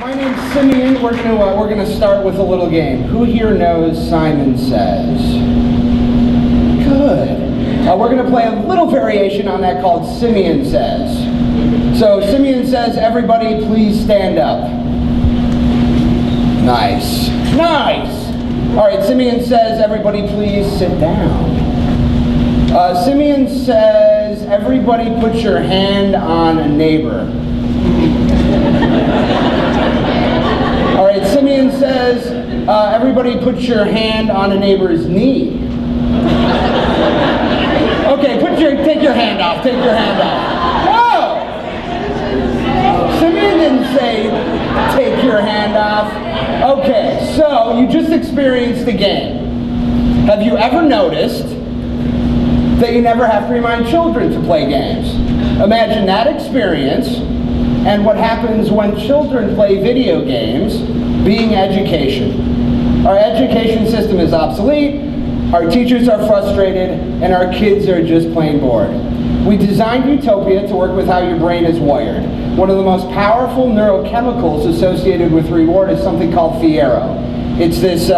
My name's Simeon. We're gonna start with a little game. Who here knows Simon Says? Good. We're gonna play a little variation on that called Simeon Says. So Simeon says, everybody please stand up. Nice. Nice. All right, Simeon says, everybody please sit down. Simeon says, everybody put your hand on a neighbor. All right, Simeon says, everybody put your hand on a neighbor's knee. Okay, take your hand off, take your hand off. Whoa! Simeon didn't say take your hand off. Okay, so you just experienced the game. Have you ever noticed that you never have to remind children to play games? Imagine that experience and what happens when children play video games, being education. Our education system is obsolete, our teachers are frustrated, and our kids are just plain bored. We designed Youtopia to work with how your brain is wired. One of the most powerful neurochemicals associated with reward is something called fiero. It's this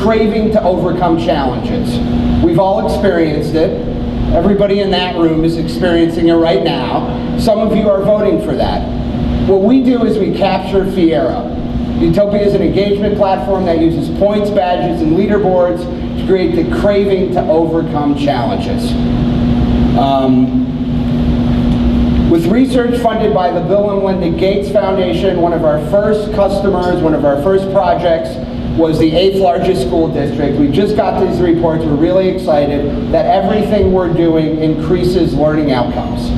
craving to overcome challenges. We've all experienced it. Everybody in that room is experiencing it right now. Some of you are voting for that. What we do is we capture fiero. Youtopia is an engagement platform that uses points, badges, and leaderboards to create the craving to overcome challenges. With research funded by the Bill and Melinda Gates Foundation, one of our first customers, one of our first projects was the 8th largest school district. We just got these reports. We're really excited that everything we're doing increases learning outcomes.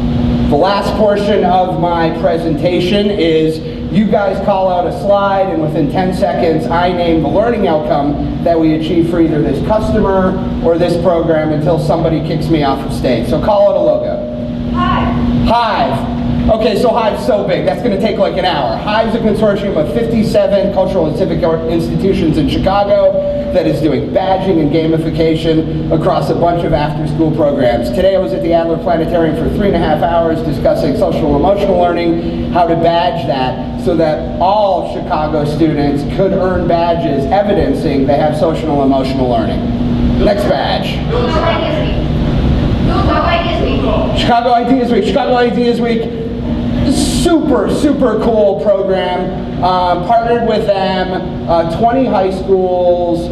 The last portion of my presentation is you guys call out a slide, and within 10 seconds, I name the learning outcome that we achieve for either this customer or this program until somebody kicks me off the stage. So call out a logo. Hive. Hive. Okay, so Hive's so big, that's going to take like an hour. Hive's a consortium of 57 cultural and civic institutions in Chicago that is doing badging and gamification across a bunch of after-school programs. Today I was at the Adler Planetarium for 3.5 hours discussing social and emotional learning, how to badge that so that all Chicago students could earn badges evidencing they have social and emotional learning. Next badge. Chicago Ideas Week. Chicago Ideas Week. Super, super cool program. Partnered with them, 20 high schools,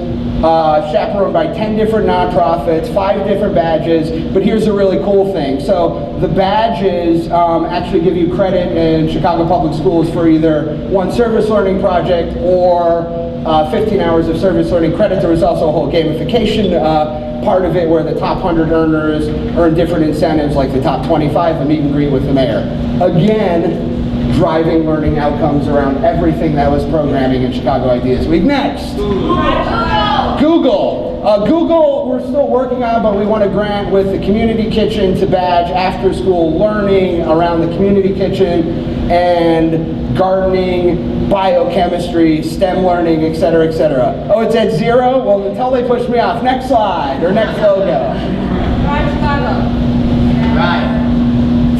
chaperoned by 10 different nonprofits, 5 different badges. But here's a really cool thing. So the badges actually give you credit in Chicago Public Schools for either one service learning project or 15 hours of service learning credit. There was also a whole gamification part of it where the top 100 earners earn different incentives, like the top 25, the meet and greet with the mayor. Again, driving learning outcomes around everything that was programming in Chicago Ideas Week. Next. Google. Google, we're still working on, but we want a grant with the Community Kitchen to badge after-school learning around the Community Kitchen and gardening, biochemistry, STEM learning, etc., etc. Oh, it's at 0? Well, until they push me off. Next slide, or next logo. Thrive Chicago. Right.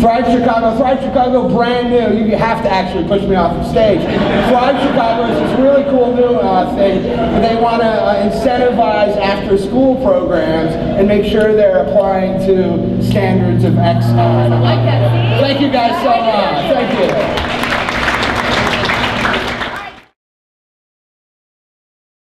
Thrive Chicago, brand new. You have to actually push me off the stage. Thrive Chicago is this really cool new thing. They want to incentivize after-school programs and make sure they're applying to standards of excellence. I like that. Thank you guys so much. Thank you.